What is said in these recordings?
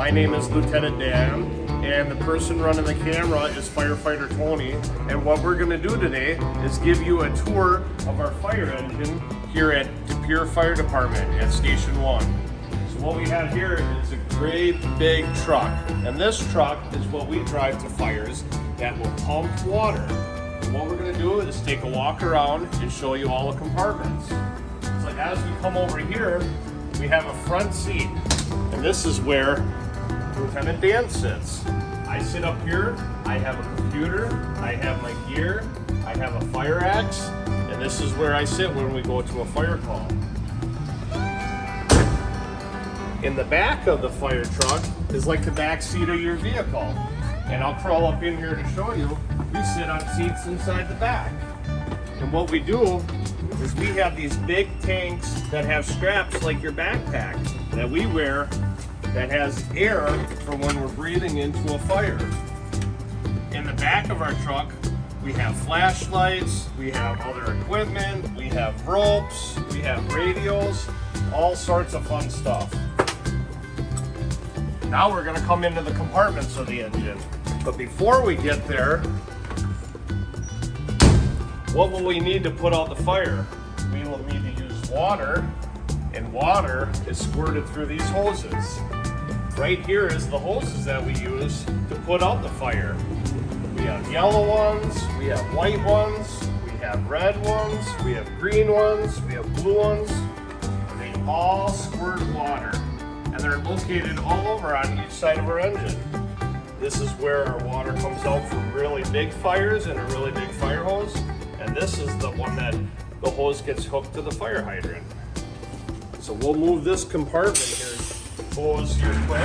My name is Lieutenant Dan, and the person running the camera is Firefighter Tony. And what we're going to do today is give you a tour of our fire engine here at Pere Fire Department at Station 1. So what we have here is a great big truck, and this truck is what we drive to fires that will pump water. And what we're going to do is take a walk around and show you all the compartments. So as we come over here, we have a front seat, and this is where Lieutenant Dan sits. I sit up here, I have a computer, I have my gear, I have a fire axe, and this is where I sit when we go to a fire call. In the back of the fire truck is like the back seat of your vehicle. And I'll crawl up in here to show you. We sit on seats inside the back. And what we do is we have these big tanks that have straps like your backpack that we wear that has air for when we're breathing into a fire. In the back of our truck, we have flashlights, we have other equipment, we have ropes, we have radios, all sorts of fun stuff. Now we're gonna come into the compartments of the engine. But before we get there, what will we need to put out the fire? We will need to use water, and water is squirted through these hoses. Right here is the hoses that we use to put out the fire. We have yellow ones, we have white ones, we have red ones, we have green ones, we have blue ones. They all squirt water, and they're located all over on each side of our engine. This is where our water comes out from really big fires in a really big fire hose. And this is the one that the hose gets hooked to the fire hydrant. So we'll move this compartment here, hose here quick.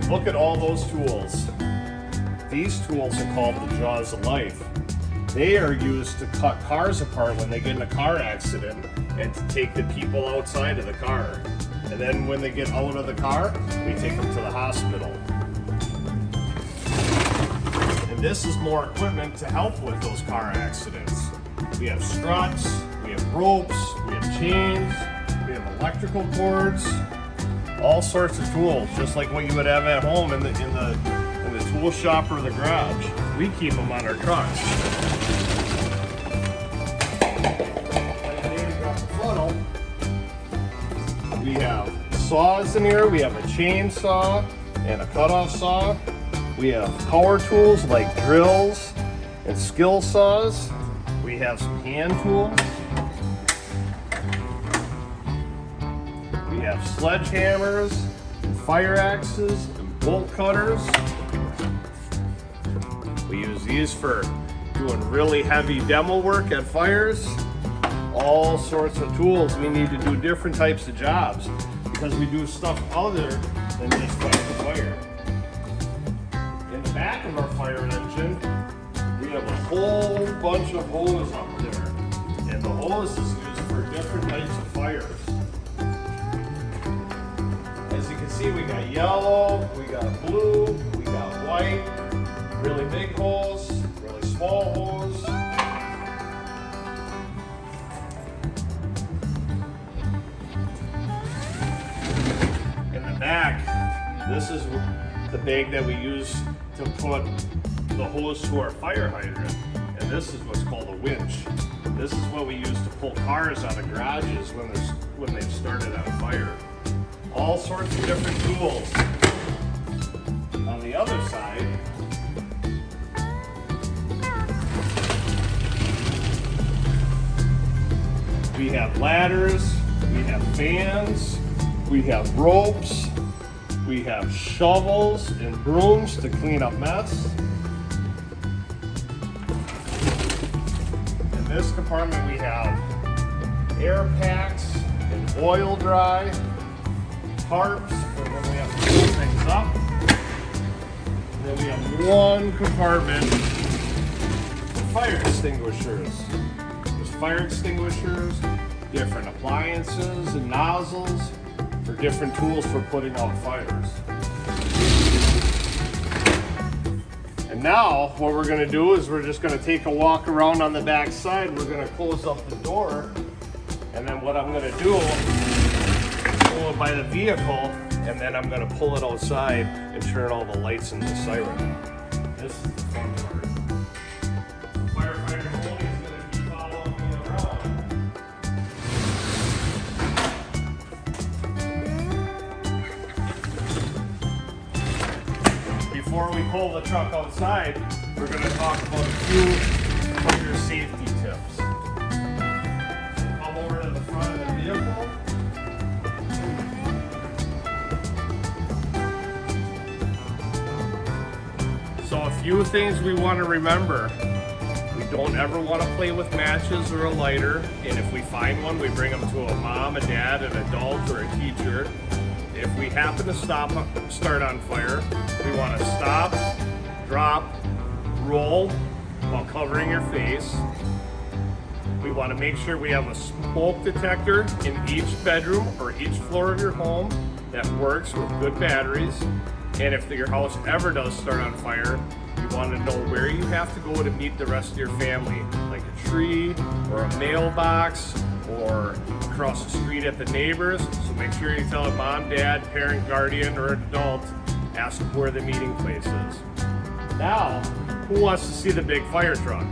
Look at all those tools. These tools are called the jaws of life. They are used to cut cars apart when they get in a car accident and to take the people outside of the car. And then when they get out of the car, we take them to the hospital. And this is more equipment to help with those car accidents. We have struts, we have ropes, we have chains, we have electrical cords, all sorts of tools, just like what you would have at home in the tool shop or the garage. We keep them on our trucks. We have saws in here. We have a chainsaw and a cutoff saw. We have power tools like drills and skill saws. We have some hand tools. We have sledgehammers and fire axes and bolt cutters. We use these for doing really heavy demo work at fires. All sorts of tools. We need to do different types of jobs because we do stuff other than just fight the fire. In the back of our fire engine, we have a whole bunch of hoses up there. And the hose is used for different types of fires. As you can see, we got yellow, we got blue, we got white, really big hose, really small hose. Back, this is the bag that we use to put the hose to our fire hydrant, and this is what's called a winch. This is what we use to pull cars out of garages when they've started on fire. All sorts of different tools. On the other side, we have ladders, we have fans, we have ropes, we have shovels and brooms to clean up mess. In this compartment we have air packs and oil dry, tarps for when we have to pull things up. And then we have one compartment for fire extinguishers. There's fire extinguishers, different appliances and nozzles, for different tools for putting out fires. And now what we're going to do is we're just going to take a walk around on the back side. We're going to close up the door, and then what I'm going to do go by the vehicle, and then I'm gonna pull it outside and turn all the lights and the siren. This is the fun part. Firefighter Tony is gonna keep following me around. Before we pull the truck outside, we're gonna talk about a few of your safety tips. Come over to the front of the vehicle. So a few things we want to remember. We don't ever want to play with matches or a lighter, and if we find one, we bring them to a mom, a dad, an adult, or a teacher. If we happen to start on fire, we want to stop, drop, roll while covering your face. We want to make sure we have a smoke detector in each bedroom or each floor of your home that works with good batteries. And if your house ever does start on fire, you want to know where you have to go to meet the rest of your family, like a tree or a mailbox or across the street at the neighbors. So make sure you tell a mom, dad, parent, guardian, or adult, ask where the meeting place is. Now, who wants to see the big fire truck?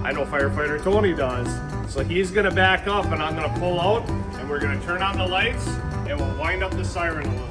I know Firefighter Tony does. So he's gonna back up and I'm gonna pull out and we're gonna turn on the lights and we'll wind up the siren a little bit.